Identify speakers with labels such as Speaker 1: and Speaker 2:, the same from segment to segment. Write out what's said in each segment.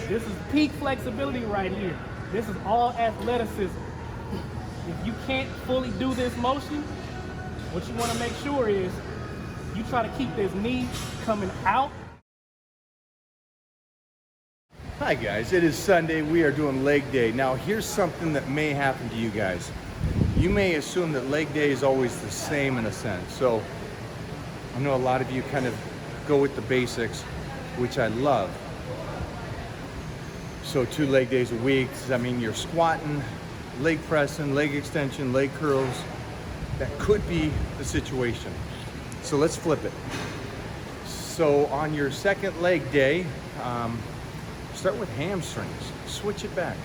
Speaker 1: This is peak flexibility right here. This is all athleticism. If you can't fully do this motion, what you want to make sure is you try to keep this knee coming out.
Speaker 2: Hi guys, it is Sunday. We are doing leg day. Now here's something that may happen to you guys. You may assume that leg day is always the same in a sense. So I know a lot of you kind of go with the basics, which I love. So 2 leg days a week. I mean, you're squatting, leg pressing, leg extension, leg curls. That could be the situation. So let's flip it. So on your second leg day, start with hamstrings, switch it back.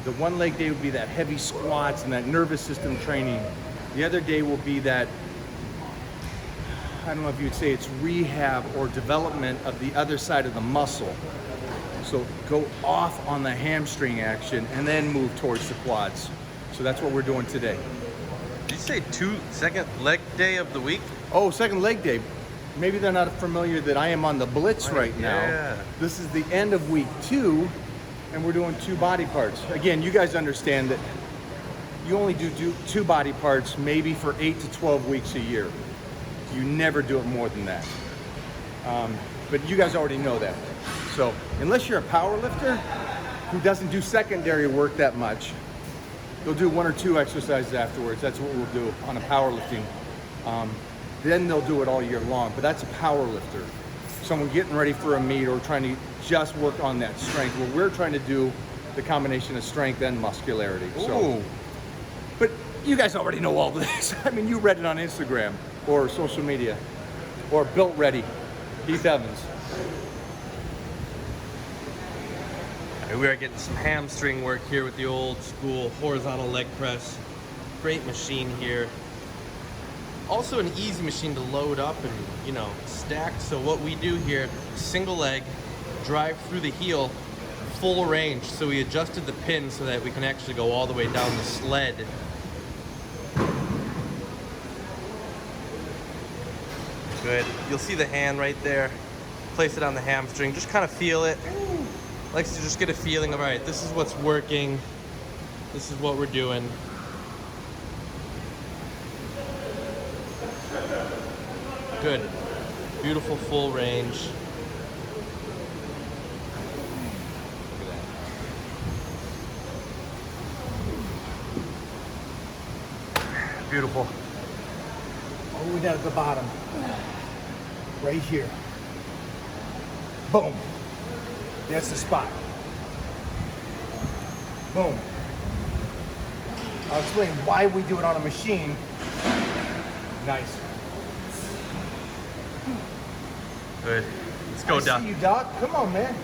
Speaker 2: The one leg day would be that heavy squats and that nervous system training. The other day will be that, I don't know if you'd say it's rehab or development of the other side of the muscle. So go off on the hamstring action and then move towards the quads. So that's what we're doing today.
Speaker 3: Did you say second leg day of the week?
Speaker 2: Oh, second leg day. Maybe they're not familiar that I am on the blitz right now.
Speaker 3: Yeah.
Speaker 2: This is the end of week 2, and we're doing 2 body parts. Again, you guys understand that you only do 2 body parts maybe for 8 to 12 weeks a year. You never do it more than that. But you guys already know that. So unless you're a power lifter who doesn't do secondary work that much, you'll do 1 or 2 exercises afterwards. That's what we'll do on a powerlifting. Then they'll do it all year long, but that's a power lifter. Someone getting ready for a meet or trying to just work on that strength. Well, we're trying to do the combination of strength and muscularity. So, but you guys already know all this. I mean, you read it on Instagram or social media or Built Ready, Heath Evans.
Speaker 3: We are getting some hamstring work here with the old school horizontal leg press. Great machine here. Also an easy machine to load up and, you know, stack. So what we do here, single leg, drive through the heel, full range. So we adjusted the pin so that we can actually go all the way down the sled. Good. You'll see the hand right there. Place it on the hamstring. Just kind of feel it. Likes to just get a feeling of, all right, this is what's working. This is what we're doing. Good. Beautiful full range. Look at that.
Speaker 2: Beautiful.
Speaker 1: All the way down at the bottom.
Speaker 2: Right here. Boom. That's the spot. Boom. I'll explain why we do it on a machine. Nice.
Speaker 3: Good. Let's go, Doc.
Speaker 2: See you, Doc. Come on, man.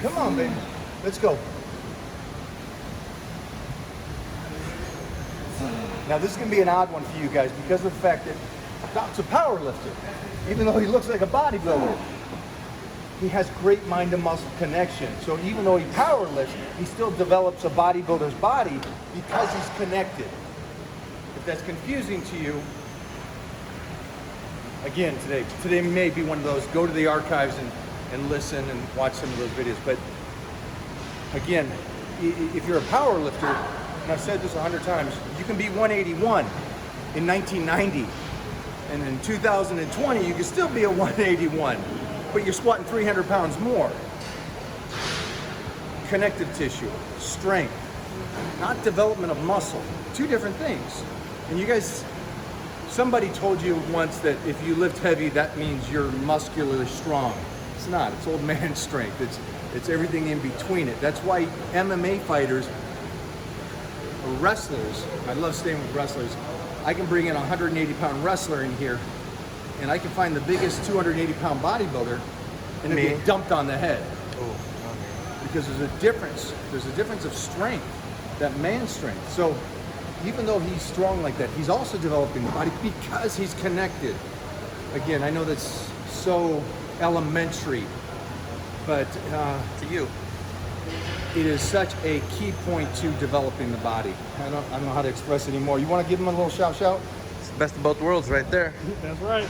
Speaker 2: Come on, baby. Let's go. Now, this is going to be an odd one for you guys because of the fact that Doc's a power lifter. Even though he looks like a bodybuilder, he has great mind to muscle connection. So even though he power lifts, he still develops a bodybuilder's body because he's connected. If that's confusing to you, again, today may be one of those, go to the archives and listen and watch some of those videos. But again, if you're a power lifter, and I've said this 100 times, you can be 181 in 1990. And in 2020, you can still be a 181, but you're squatting 300 pounds more. Connective tissue, strength, not development of muscle, 2 different things. And you guys, somebody told you once that if you lift heavy, that means you're muscularly strong. It's not, it's old man strength. It's everything in between it. That's why MMA fighters, or wrestlers, I love staying with wrestlers, I can bring in a 180-pound wrestler in here, and I can find the biggest 280-pound bodybuilder, and it'll get dumped on the head. Because there's a difference. There's a difference of strength, that man strength. So even though he's strong like that, he's also developing the body because he's connected. Again, I know that's so elementary, but
Speaker 3: To you.
Speaker 2: it is such a key point to developing the body. I don't know how to express it anymore. You want to give him a little shout?
Speaker 3: It's the best of both worlds right there.
Speaker 1: That's right.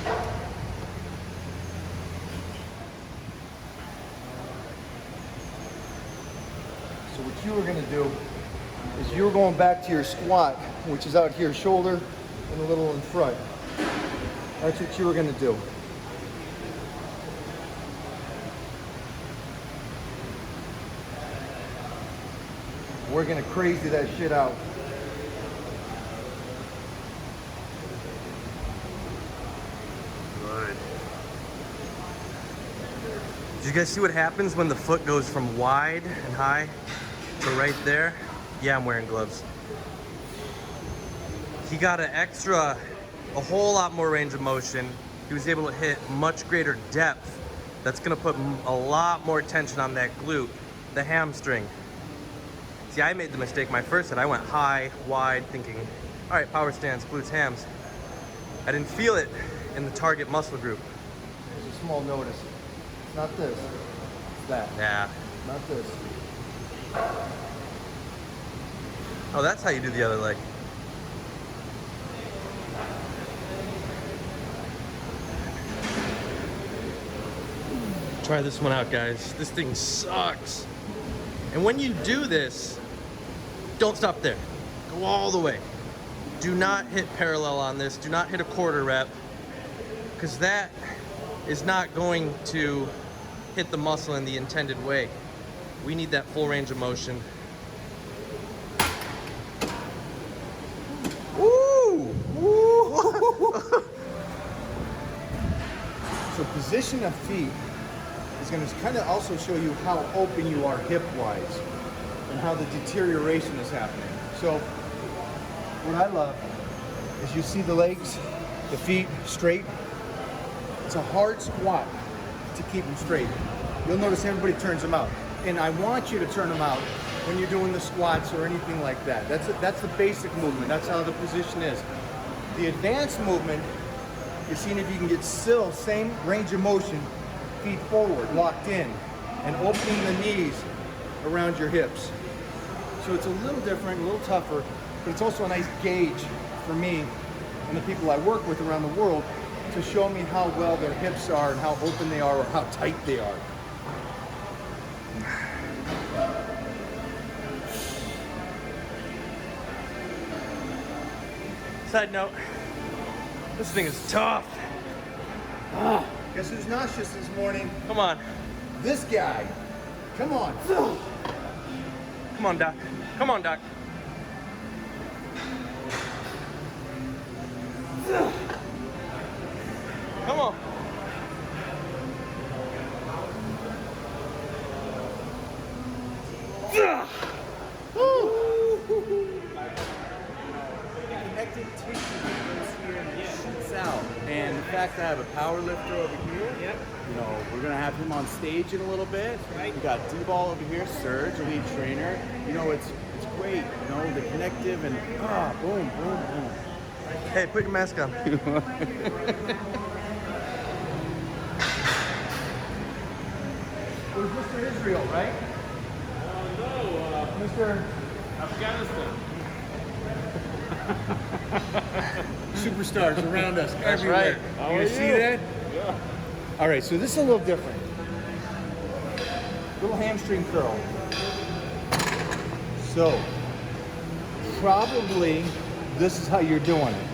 Speaker 2: So what you were gonna do is you're going back to your squat, which is out here, shoulder and a little in front. That's what you were gonna do. We're gonna crazy that shit out.
Speaker 3: Good. Did you guys see what happens when the foot goes from wide and high to right there? Yeah, I'm wearing gloves. He got a whole lot more range of motion. He was able to hit much greater depth. That's gonna put a lot more tension on that glute, the hamstring. See, I made the mistake my first set. I went high, wide, thinking, all right, power stance, glutes, hams. I didn't feel it in the target muscle group.
Speaker 2: There's a small notice. It's not this, it's that.
Speaker 3: Yeah.
Speaker 2: Not this.
Speaker 3: Oh, that's how you do the other leg. Try this one out, guys. This thing sucks. And when you do this, don't stop there. Go all the way. Do not hit parallel on this. Do not hit a quarter rep, because that is not going to hit the muscle in the intended way. We need that full range of motion. Woo! Woo!
Speaker 2: So position of feet is going to kind of also show you how open you are hip-wise and how the deterioration is happening. So what I love is you see the legs, the feet straight. It's a hard squat to keep them straight. You'll notice everybody turns them out. And I want you to turn them out when you're doing the squats or anything like that. That's the basic movement. That's how the position is. The advanced movement, you're seeing if you can get still, same range of motion, feet forward, locked in, and opening the knees around your hips. So it's a little different, a little tougher, but it's also a nice gauge for me and the people I work with around the world to show me how well their hips are and how open they are or how tight they are.
Speaker 3: Side note, this thing is tough.
Speaker 2: Guess who's nauseous this morning?
Speaker 3: Come on.
Speaker 2: This guy. Come on.
Speaker 3: Come on, Doc. Come on, Doc. Come on.
Speaker 4: Connective tissue goes here and it shoots out. And the fact that I have a power lifter over here, you know, we're gonna have him on stage in a little bit. We got D-Ball over here, Serge, lead trainer. You know, it's great. You know, the connective and boom, boom, boom.
Speaker 3: Hey, put your mask on.
Speaker 2: It was Mr. Israel, right?
Speaker 1: No,
Speaker 2: Mr.
Speaker 1: Afghanistan.
Speaker 2: Superstars around us
Speaker 3: That's
Speaker 2: everywhere.
Speaker 3: right.
Speaker 1: How
Speaker 2: You
Speaker 1: are
Speaker 2: guys see
Speaker 1: you?
Speaker 2: that?
Speaker 1: Yeah.
Speaker 2: All right, so this is a little different. Little hamstring curl. So, probably this is how you're doing it.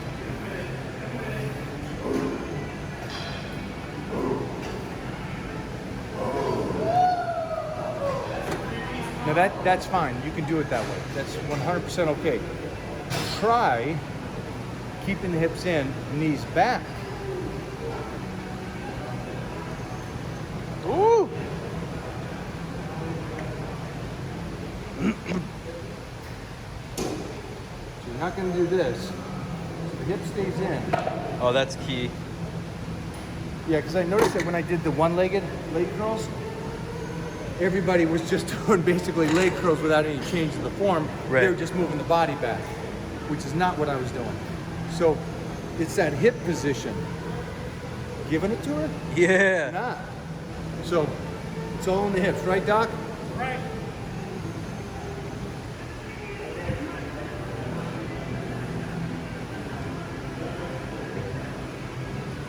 Speaker 2: Now that's fine. You can do it that way. That's 100% okay. Try keeping the hips in, knees back.
Speaker 3: Ooh!
Speaker 2: So you're not going to do this. So the hip stays in.
Speaker 3: Oh, that's key.
Speaker 2: Yeah, because I noticed that when I did the one-legged leg curls, everybody was just doing basically leg curls without any change in the form.
Speaker 3: Right.
Speaker 2: They were just moving the body back, which is not what I was doing. So it's that hip position. Giving it to her?
Speaker 3: Yeah.
Speaker 2: Not. So it's all in the hips, right, Doc?
Speaker 1: Right.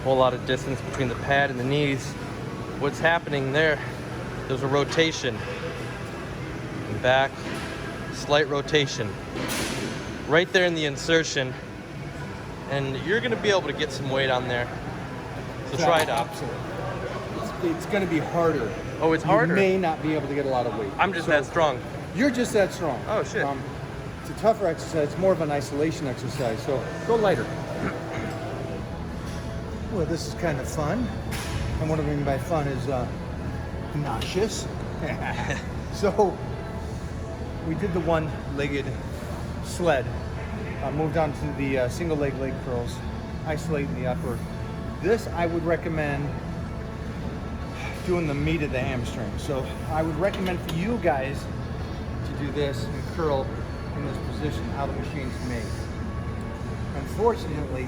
Speaker 3: Whole lot of distance between the pad and the knees. What's happening there? There's a rotation. back, slight rotation. Right there in the insertion, and you're gonna be able to get some weight on there. So try it out.
Speaker 2: It's gonna be harder.
Speaker 3: Oh, it's harder?
Speaker 2: You may not be able to get a lot of weight.
Speaker 3: I'm just that strong.
Speaker 2: You're just that strong.
Speaker 3: Oh, shit.
Speaker 2: It's a tougher exercise. It's more of an isolation exercise, so go lighter. Well, this is kind of fun. And what I mean by fun is nauseous. So we did the one-legged sled. Moved on to the single leg curls, isolating the upper. This I would recommend doing the meat of the hamstring. So I would recommend for you guys to do this and curl in this position, how the machine's made. Unfortunately,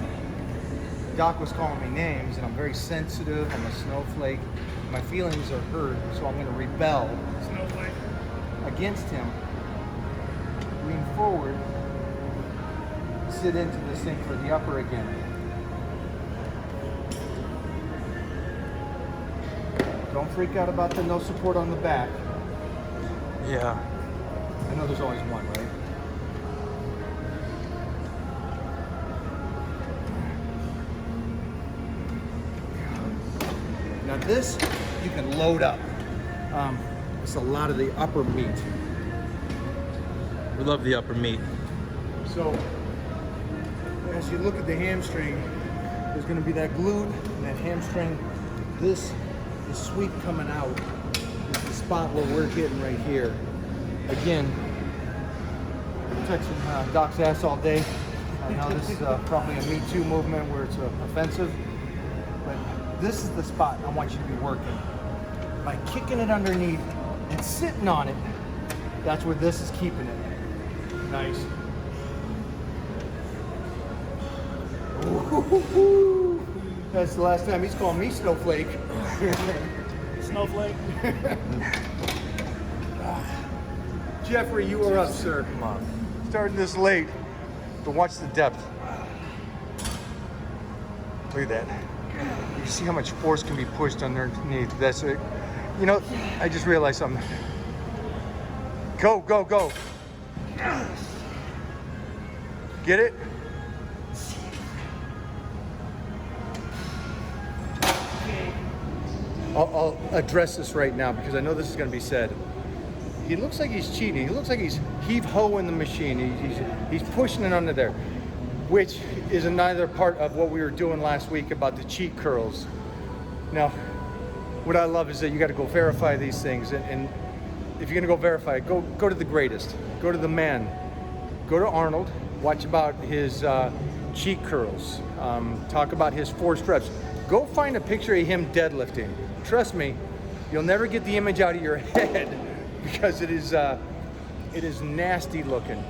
Speaker 2: Doc was calling me names, and I'm very sensitive. I'm a snowflake. My feelings are hurt, so I'm going to rebel against him. Lean forward, sit into this thing for the upper again. Don't freak out about the no support on the back.
Speaker 3: Yeah.
Speaker 2: I know there's always one, right? Now this, you can load up. It's a lot of the upper meat.
Speaker 3: We love the upper meat.
Speaker 2: So, as you look at the hamstring, there's going to be that glute and that hamstring. This is sweep coming out. It's the spot where we're hitting right here. Again, touching Doc's ass all day. I know this is probably a Me Too movement where it's offensive, but this is the spot I want you to be working. By kicking it underneath and sitting on it, that's where this is keeping it. Nice. Ooh, that's the last time he's calling me snowflake.
Speaker 1: Snowflake.
Speaker 2: Jeffrey, you are up, sir.
Speaker 3: Come on.
Speaker 2: Starting this late, but watch the depth. Look at that. You see how much force can be pushed underneath. That's it. You know, I just realized something. Go, go, go. Get it? I'll address this right now because I know this is going to be said. He looks like he's cheating. He looks like he's heave-ho in the machine. He's pushing it under there, which is another part of what we were doing last week about the cheat curls. Now, what I love is that you got to go verify these things, and if you're gonna go verify it, go to the greatest, go to the man, go to Arnold, watch about his cheat curls, talk about his forced reps. Go find a picture of him deadlifting. Trust me, you'll never get the image out of your head because it is nasty looking.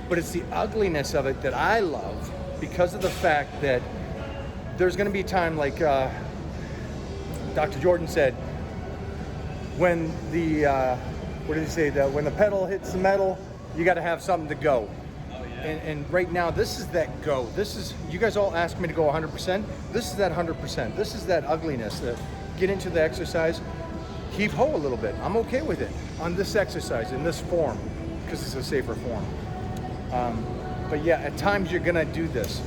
Speaker 2: But it's the ugliness of it that I love because of the fact that there's going to be a time like Dr. Jordan said, when the, what did he say, that when the pedal hits the metal, you got to have something to go. And right now, this is that go. This is, you guys all ask me to go 100%. This is that 100%. This is that ugliness, that get into the exercise, heave ho a little bit. I'm okay with it on this exercise, in this form, because it's a safer form. But yeah, at times you're gonna do this.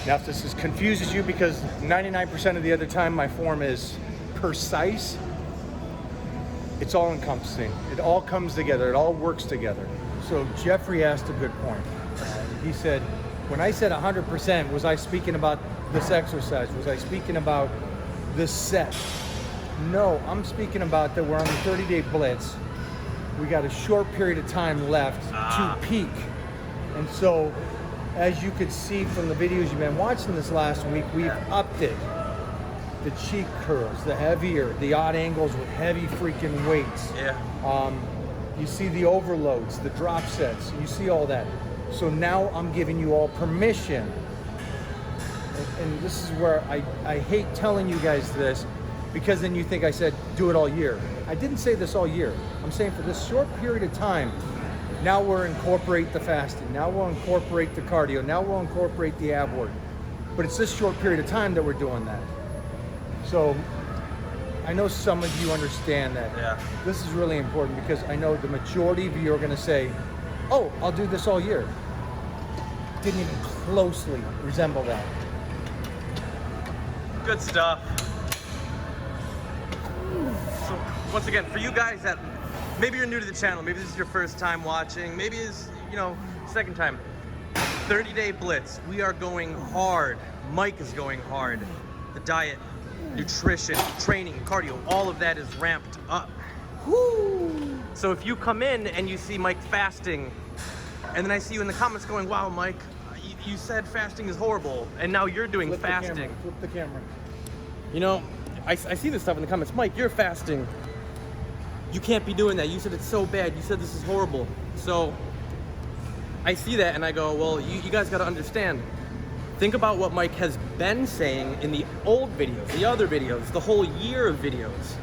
Speaker 2: Now if this confuses you, because 99% of the other time my form is precise, it's all encompassing. It all comes together, it all works together. So Jeffrey asked a good point. He said, when I said 100%, was I speaking about this exercise? Was I speaking about this set? No, I'm speaking about that we're on the 30-day blitz. We got a short period of time left to peak. And so, as you could see from the videos you've been watching this last week, we've upped it. The cheek curls, the heavier, the odd angles with heavy freaking weights.
Speaker 3: Yeah.
Speaker 2: You see the overloads, the drop sets, you see all that. So now I'm giving you all permission. And this is where I hate telling you guys this, because then you think I said do it all year. I didn't say this all year. I'm saying for this short period of time, now we'll incorporate the fasting, now we'll incorporate the cardio, now we'll incorporate the ab work. But it's this short period of time that we're doing that. So I know some of you understand that.
Speaker 3: Yeah.
Speaker 2: This is really important because I know the majority of you are going to say, oh, I'll do this all year. Didn't even closely resemble that.
Speaker 3: Good stuff. So once again, for you guys that maybe you're new to the channel, maybe this is your first time watching, maybe it's, you know, second time. 30-day blitz. We are going hard. Mike is going hard. The diet, nutrition, training, cardio, all of that is ramped up. Woo! So if you come in and you see Mike fasting, and then I see you in the comments going, wow, Mike, you said fasting is horrible, and now you're doing fasting.
Speaker 2: Flip the camera.
Speaker 3: You know, I see this stuff in the comments. Mike, you're fasting. You can't be doing that. You said it's so bad. You said this is horrible. So I see that and I go, well, you guys got to understand. Think about what Mike has been saying in the old videos, the other videos, the whole year of videos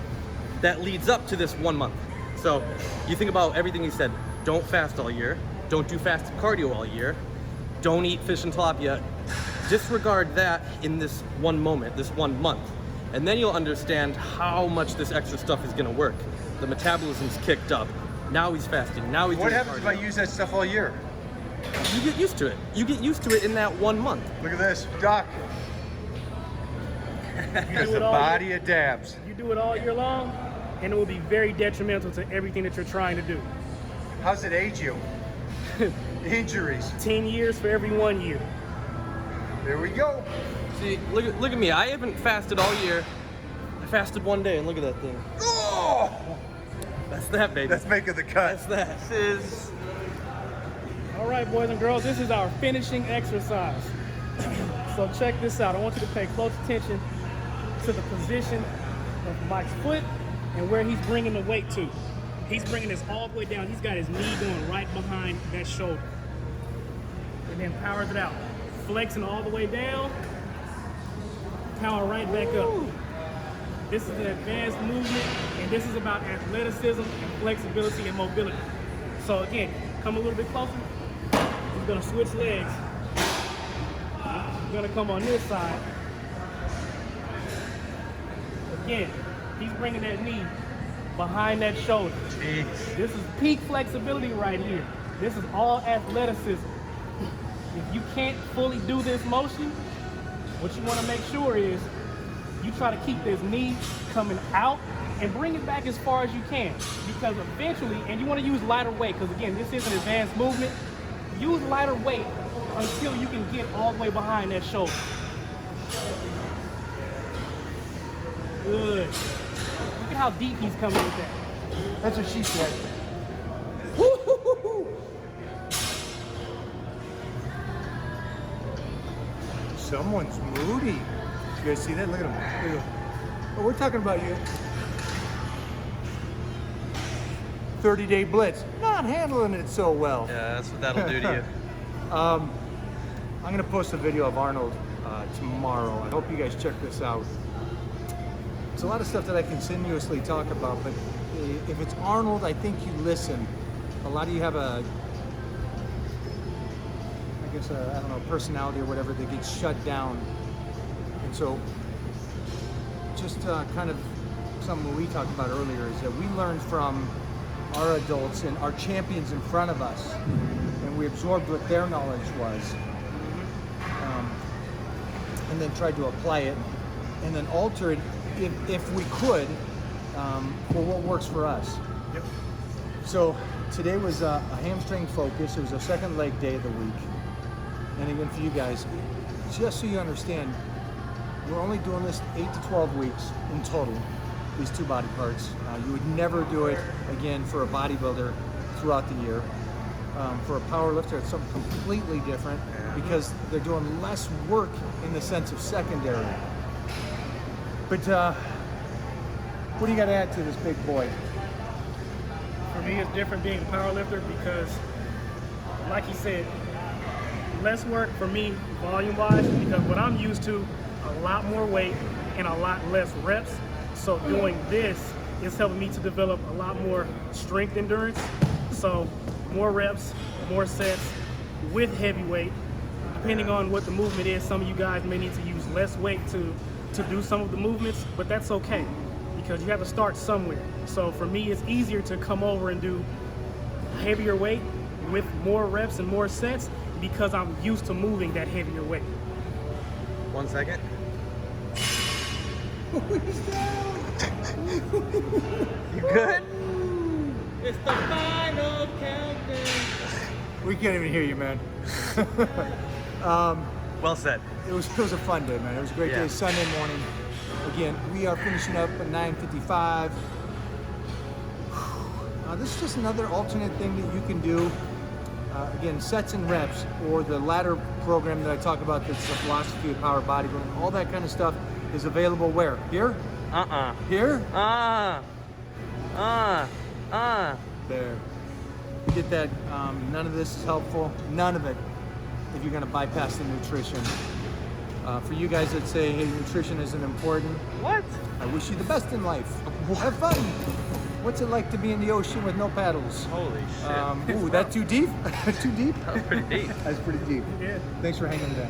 Speaker 3: that leads up to this 1 month. So you think about everything he said. Don't fast all year. Don't do fasted cardio all year. Don't eat fish and tilapia. Disregard that in this one moment, this 1 month. And then you'll understand how much this extra stuff is gonna work. The metabolism's kicked up. Now he's fasting, now he's
Speaker 2: What
Speaker 3: doing
Speaker 2: happens
Speaker 3: cardio.
Speaker 2: if I use that stuff all year?
Speaker 3: You get used to it. You get used to it in that 1 month.
Speaker 2: Look at this, Doc. Has the body of dabs.
Speaker 1: You do it all year long, and it will be very detrimental to everything that you're trying to do.
Speaker 2: How's it age you? Injuries.
Speaker 1: 10 years for every 1 year.
Speaker 2: There we go.
Speaker 3: See, look at me. I haven't fasted all year. I fasted 1 day, and look at that thing.
Speaker 2: Oh!
Speaker 3: That's that, baby.
Speaker 2: That's making the cut.
Speaker 3: That's that. This is...
Speaker 1: All right, boys and girls, this is our finishing exercise. So check this out. I want you to pay close attention to the position of Mike's foot and where he's bringing the weight to. He's bringing this all the way down. He's got his knee going right behind that shoulder. And then powers it out. Flexing all the way down. Power right back up. This is an advanced movement, and this is about athleticism and flexibility and mobility. So again, come a little bit closer. He's gonna switch legs. He's gonna come on this side. Again, he's bringing that knee behind that shoulder.
Speaker 3: Jeez.
Speaker 1: This is peak flexibility right here. This is all athleticism. If you can't fully do this motion, what you want to make sure is you try to keep this knee coming out and bring it back as far as you can, because eventually, and you want to use lighter weight, because again, this is an advanced movement. Use lighter weight until you can get all the way behind that shoulder. Good. Look at how deep he's coming with that.
Speaker 2: That's what she said. Someone's moody. You guys see that? Look at him. Look at him. Oh, we're talking about you. 30-day blitz. Not handling it so well.
Speaker 3: Yeah, that's what that'll do to you.
Speaker 2: I'm gonna post a video of Arnold tomorrow. I hope you guys check this out. It's a lot of stuff that I continuously talk about, but if it's Arnold, I think you listen. A lot of you have I don't know, personality or whatever that gets shut down. And so just kind of something we talked about earlier is that we learned from our adults and our champions in front of us, and we absorbed what their knowledge was, and then tried to apply it and then alter it if we could for what works for us.
Speaker 1: Yep.
Speaker 2: So today was a hamstring focus. It was a second leg day of the week. And again, for you guys, just so you understand, we're only doing this 8 to 12 weeks in total, these two body parts. You would never do it, again, for a bodybuilder throughout the year. For a power lifter, it's something completely different because they're doing less work in the sense of secondary. But what do you got to add to this big boy?
Speaker 1: For me, it's different being a power lifter because, like he said, less work for me volume-wise, because what I'm used to, a lot more weight and a lot less reps. So doing this is helping me to develop a lot more strength endurance. So more reps, more sets with heavy weight. Depending on what the movement is, some of you guys may need to use less weight to do some of the movements, but that's okay because you have to start somewhere. So for me, it's easier to come over and do heavier weight with more reps and more sets because I'm used to moving that heavier weight.
Speaker 3: 1 second. You good?
Speaker 1: It's the final countdown.
Speaker 2: We can't even hear you, man.
Speaker 3: Well said.
Speaker 2: It was a fun day, man. It was a great
Speaker 3: Yeah.
Speaker 2: day, Sunday morning. Again, we are finishing up at 9:55. This is just another alternate thing that you can do. Again, sets and reps, or the ladder program that I talk about, that's the philosophy of power bodybuilding. All that kind of stuff is available where? Here? Here? There. Get that. None of this is helpful. None of it if you're going to bypass the nutrition. For you guys that say, hey, nutrition isn't important,
Speaker 3: What?
Speaker 2: I wish you the best in life. Have fun. What's it like to be in the ocean with no paddles?
Speaker 3: Holy shit.
Speaker 2: Ooh, that too deep? Too deep?
Speaker 3: That was pretty deep.
Speaker 2: That's pretty deep.
Speaker 1: Yeah.
Speaker 2: Thanks for hanging there.